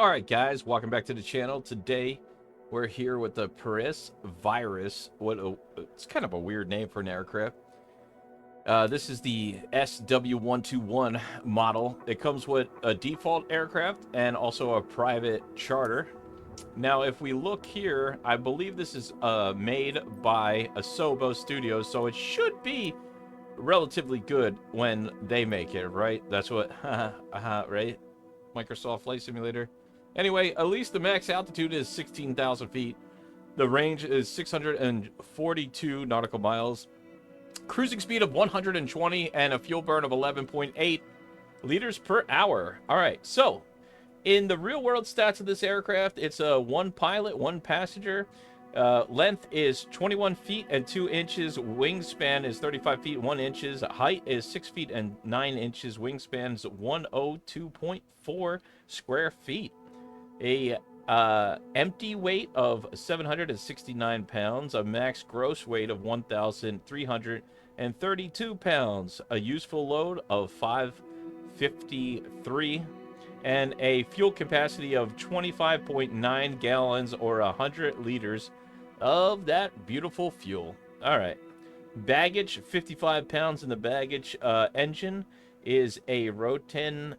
Alright guys, welcome back to the channel. Today we're here with the Pipistrel. It's kind of a weird name for an aircraft. This is the SW121 model. It comes with a default aircraft and also a private charter. Now if we look here, I believe this is made by Asobo Studios, so it should be relatively good when they make it, right? That's what, right? Microsoft Flight Simulator. Anyway, at least the max altitude is 16,000 feet. The range is 642 nautical miles. Cruising speed of 120 and a fuel burn of 11.8 liters per hour. All right, so in the real world stats of this aircraft, it's a one pilot, one passenger. Length is 21 feet and 2 inches. Wingspan is 35 feet 1 inches. Height is 6 feet and 9 inches. Wingspan is 102.4 square feet. A empty weight of 769 pounds. A max gross weight of 1,332 pounds. A useful load of 553. And a fuel capacity of 25.9 gallons or 100 liters of that beautiful fuel. All right. Baggage, 55 pounds in the baggage. Engine is a rotator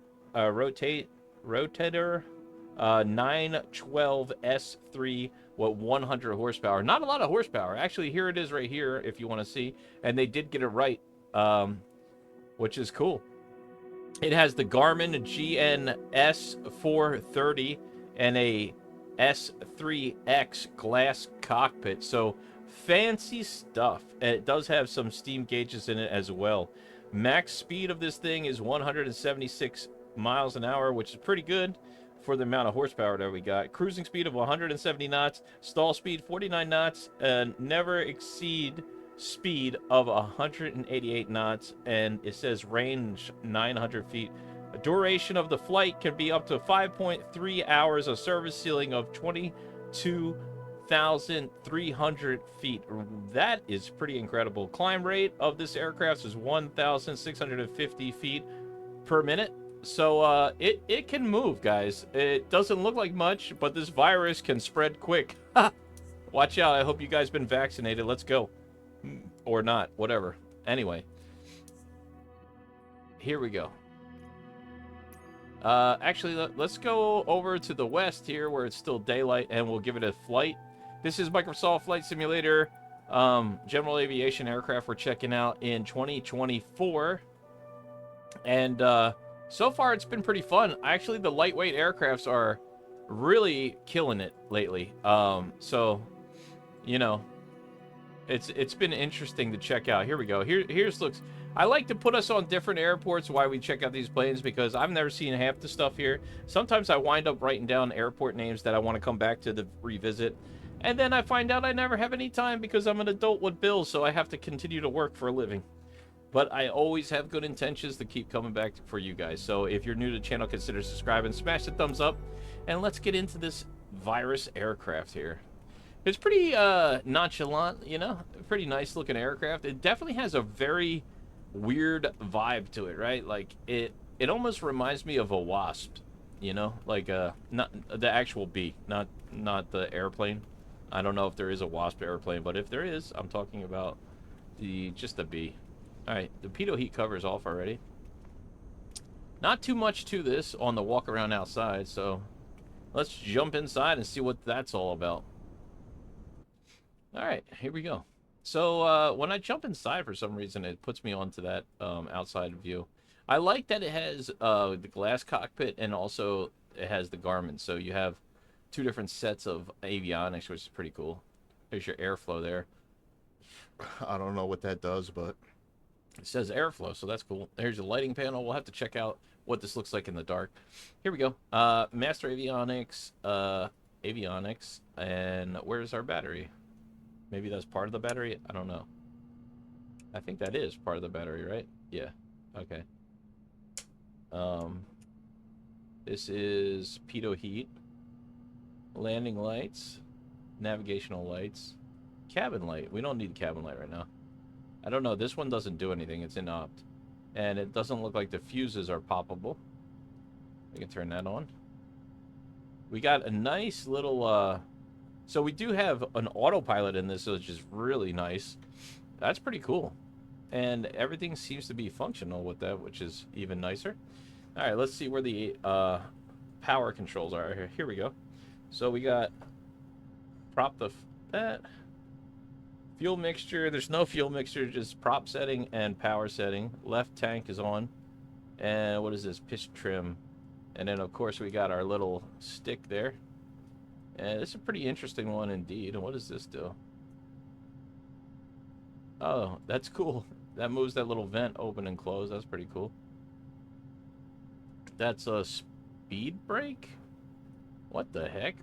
912 S3 with 100 horsepower. Not a lot of horsepower. Actually, here it is right here if you want to see. And they did get it right, which is cool. It has the Garmin GNS430 and a S3X glass cockpit. So fancy stuff. And it does have some steam gauges in it as well. Max speed of this thing is 176 miles an hour, which is pretty good for the amount of horsepower that we got. Cruising speed of 170 knots. Stall speed 49 knots. And never exceed speed of 188 knots, and it says range 900 feet. A duration of the flight can be up to 5.3 hours. A service ceiling of 22,300 feet. That is pretty incredible. Climb rate of this aircraft is 1,650 feet per minute. So it can move, guys. It doesn't look like much, but this virus can spread quick. Watch out. I hope you guys been vaccinated. Let's go. Or not, whatever. Anyway, here we go. Actually, let's go over to the west here where it's still daylight, and we'll give it a flight. This is Microsoft Flight Simulator, general aviation aircraft we're checking out in 2024. And so far it's been pretty fun. Actually, the lightweight aircrafts are really killing it lately. So, you know, it's been interesting to check out. Here we go. Here's looks. I like to put us on different airports while we check out these planes because I've never seen half the stuff here. Sometimes I wind up writing down airport names that I want to come back to revisit. And then I find out I never have any time because I'm an adult with bills, so I have to continue to work for a living. But I always have good intentions to keep coming back for you guys. So if you're new to the channel, consider subscribing, smash the thumbs up, and let's get into this virus aircraft here. It's pretty nonchalant, you know, pretty nice looking aircraft. It definitely has a very weird vibe to it, right? Like it almost reminds me of a wasp, you know, like not the actual bee, not the airplane. I don't know if there is a wasp airplane, but if there is, I'm talking about just the bee. All right, the pitot heat cover is off already. Not too much to this on the walk around outside, so let's jump inside and see what that's all about. All right, here we go. So when I jump inside, for some reason, it puts me onto that outside view. I like that it has the glass cockpit and also it has the Garmin. So you have two different sets of avionics, which is pretty cool. There's your airflow there. I don't know what that does, but it says airflow, so that's cool. There's your lighting panel. We'll have to check out what this looks like in the dark. Here we go. Master avionics, and where's our battery? Maybe that's part of the battery? I don't know. I think that is part of the battery, right? Yeah. Okay. This is pitot heat. Landing lights. Navigational lights. Cabin light. We don't need cabin light right now. I don't know. This one doesn't do anything. It's in opt. And it doesn't look like the fuses are poppable. We can turn that on. We got a nice little, so we do have an autopilot in this, which is really nice. That's pretty cool. And everything seems to be functional with that, which is even nicer. All right, let's see where the power controls are. Here we go. So we got prop that. Fuel mixture. There's no fuel mixture, just prop setting and power setting. Left tank is on. And what is this? Pitch trim. And then, of course, we got our little stick there. And it's a pretty interesting one indeed. And what does this do? Oh, that's cool. That moves that little vent open and close. That's pretty cool. That's a speed brake? What the heck?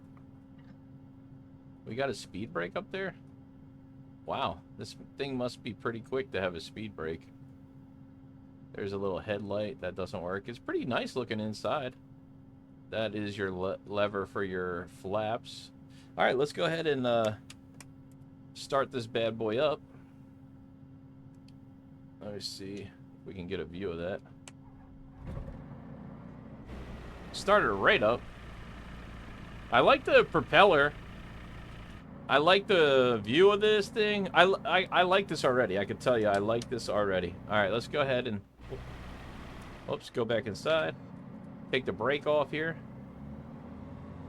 We got a speed brake up there? Wow, this thing must be pretty quick to have a speed brake. There's a little headlight. That doesn't work. It's pretty nice looking inside. That is your lever for your flaps. All right, let's go ahead and start this bad boy up. Let me see if we can get a view of that. Started right up. I like the propeller. I like the view of this thing. I like this already. I can tell you I like this already. All right, let's go ahead and... Oops, go back inside. Take the brake off here.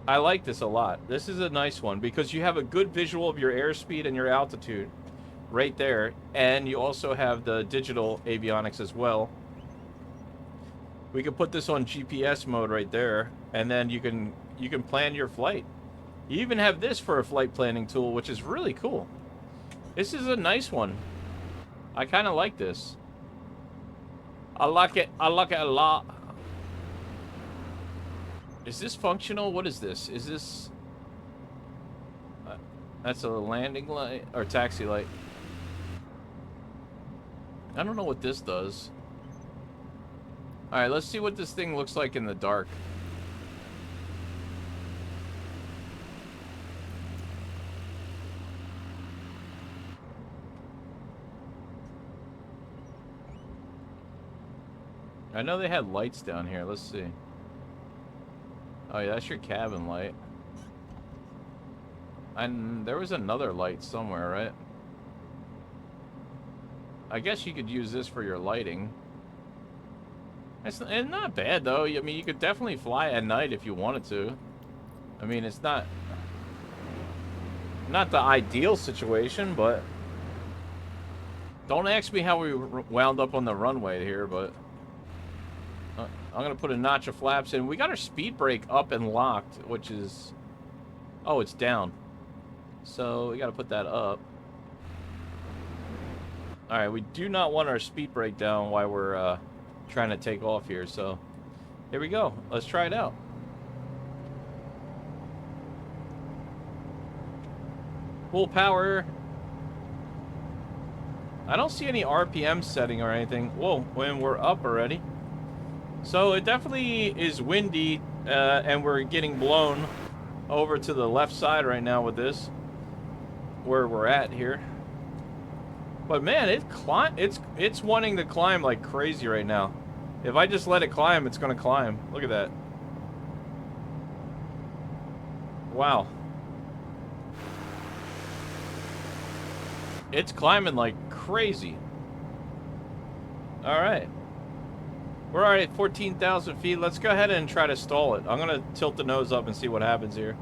I like this a lot. This is a nice one because you have a good visual of your airspeed and your altitude right there. And you also have the digital avionics as well. We can put this on GPS mode right there. And then you can plan your flight. You even have this for a flight planning tool, which is really cool. This is a nice one. I kind of like this. I like it. I like it a lot. Is this functional? What is this? Is this... that's a landing light or taxi light. I don't know what this does. All right, let's see what this thing looks like in the dark. I know they had lights down here. Let's see. Oh, yeah, that's your cabin light. And there was another light somewhere, right? I guess you could use this for your lighting. It's not bad, though. I mean, you could definitely fly at night if you wanted to. I mean, it's not the ideal situation, but... Don't ask me how we wound up on the runway here, but... I'm going to put a notch of flaps in. We got our speed brake up and locked, which is... Oh, it's down. So, we got to put that up. Alright, we do not want our speed brake down while we're trying to take off here, so... Here we go. Let's try it out. Full power. I don't see any RPM setting or anything. Whoa, when we're up already. So it definitely is windy, and we're getting blown over to the left side right now with this, where we're at here. But man, it's wanting to climb like crazy right now. If I just let it climb, it's gonna climb. Look at that. Wow. It's climbing like crazy. All right. We're already at 14,000 feet. Let's go ahead and try to stall it. I'm going to tilt the nose up and see what happens here.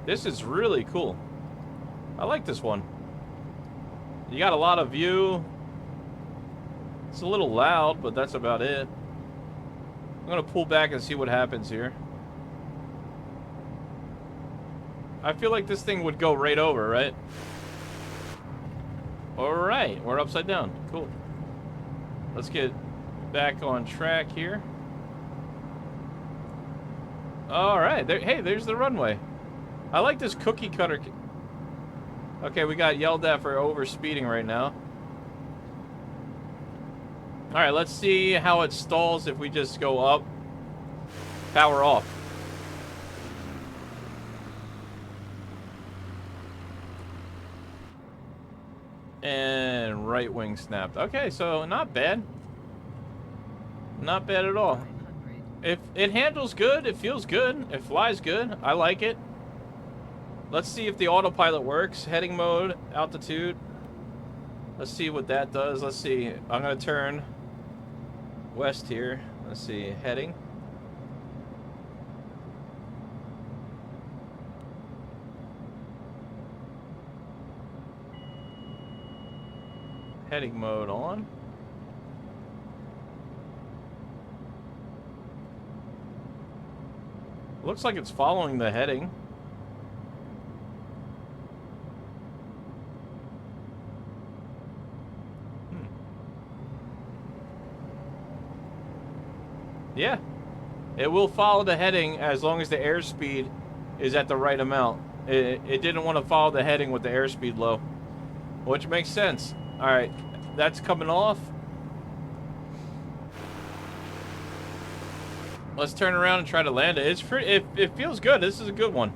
This is really cool. I like this one. You got a lot of view. It's a little loud, but that's about it. I'm going to pull back and see what happens here. I feel like this thing would go right over, right? Alright, we're upside down. Cool. Let's get back on track here. Alright, hey, there's the runway. I like this cookie cutter. Okay, we got yelled at for over speeding right now. Alright, let's see how it stalls if we just go up. Power off. And right wing snapped. Okay, so not bad. Not bad at all. If it handles good, it feels good, it flies good. I like it. Let's see if the autopilot works. Heading mode, altitude. Let's see what that does. Let's see. I'm gonna turn west here. Let's see. Heading. Heading mode on. Looks like it's following the heading. Yeah. It will follow the heading as long as the airspeed is at the right amount. It didn't want to follow the heading with the airspeed low, which makes sense. All right, that's coming off. Let's turn around and try to land it. It's pretty. It feels good. This is a good one.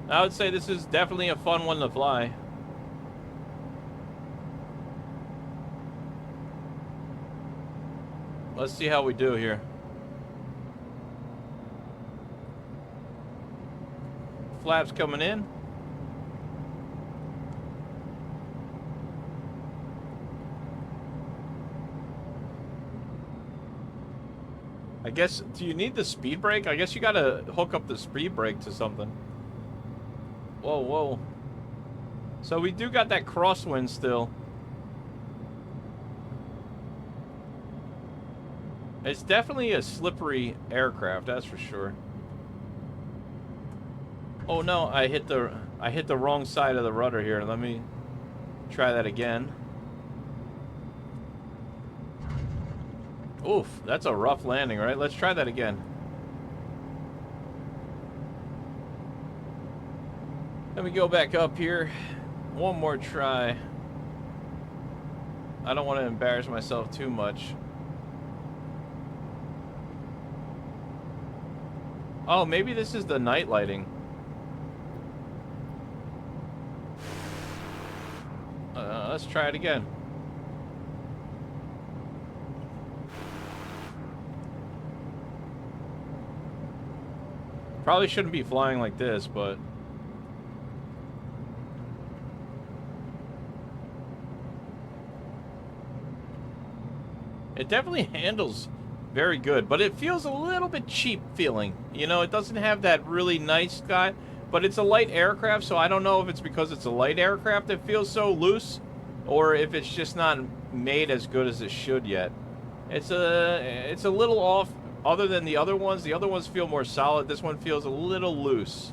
I would say this is definitely a fun one to fly. Let's see how we do here. Flaps coming in. I guess, do you need the speed brake? I guess you gotta hook up the speed brake to something. Whoa, whoa. So we do got that crosswind still. It's definitely a slippery aircraft, that's for sure. Oh no, I hit the wrong side of the rudder here. Let me try that again. Oof, that's a rough landing, right? Let's try that again. Let me go back up here. One more try. I don't want to embarrass myself too much. Oh, maybe this is the night lighting. Let's try it again. Probably shouldn't be flying like this, but... it definitely handles very good, but it feels a little bit cheap feeling. You know, it doesn't have that really nice sky, but it's a light aircraft, so I don't know if it's because it's a light aircraft that feels so loose, or if it's just not made as good as it should yet. It's a little off other than the other ones. The other ones feel more solid. This one feels a little loose.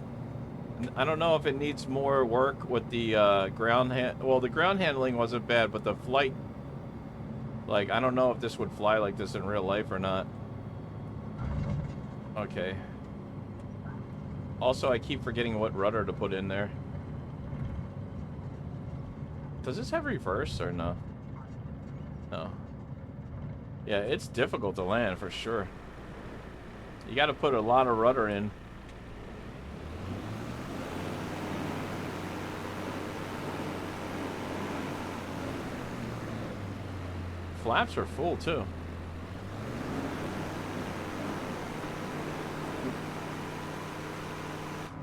I don't know if it needs more work with the well, the ground handling wasn't bad, but the flight, like, I don't know if this would fly like this in real life or not. Okay. Also, I keep forgetting what rudder to put in there. Does this have reverse or no? No. Yeah, it's difficult to land for sure. You got to put a lot of rudder in. Flaps are full too.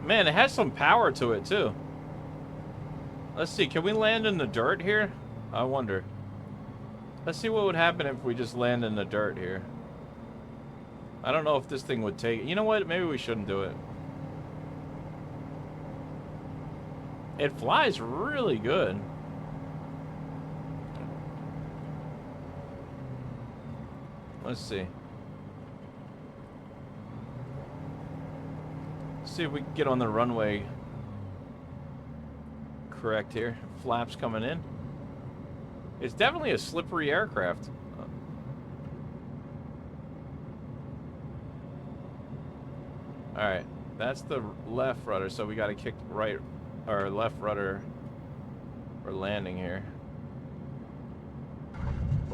Man, it has some power to it too. Let's see, can we land in the dirt here? I wonder. Let's see what would happen if we just land in the dirt here. I don't know if this thing would take it. You know what? Maybe we shouldn't do it. It flies really good. Let's see. See if we can get on the runway correct here. Flaps coming in. It's definitely a slippery aircraft. Alright, that's the left rudder, so we gotta kick right or left rudder for landing here.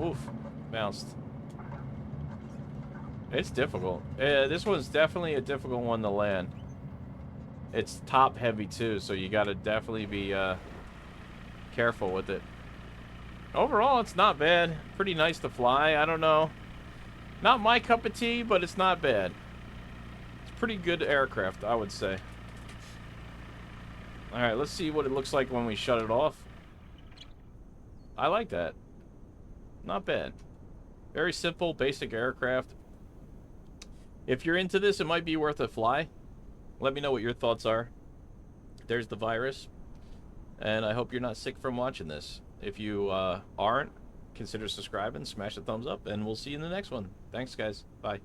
Oof, bounced. It's difficult. This one's definitely a difficult one to land. It's top heavy too, so you gotta definitely be careful with it. Overall, it's not bad. Pretty nice to fly. I don't know. Not my cup of tea, but it's not bad. It's pretty good aircraft, I would say. Alright, let's see what it looks like when we shut it off. I like that. Not bad. Very simple, basic aircraft. If you're into this, it might be worth a fly. Let me know what your thoughts are. There's the virus. And I hope you're not sick from watching this. If you aren't, consider subscribing, smash the thumbs up, and we'll see you in the next one. Thanks, guys. Bye.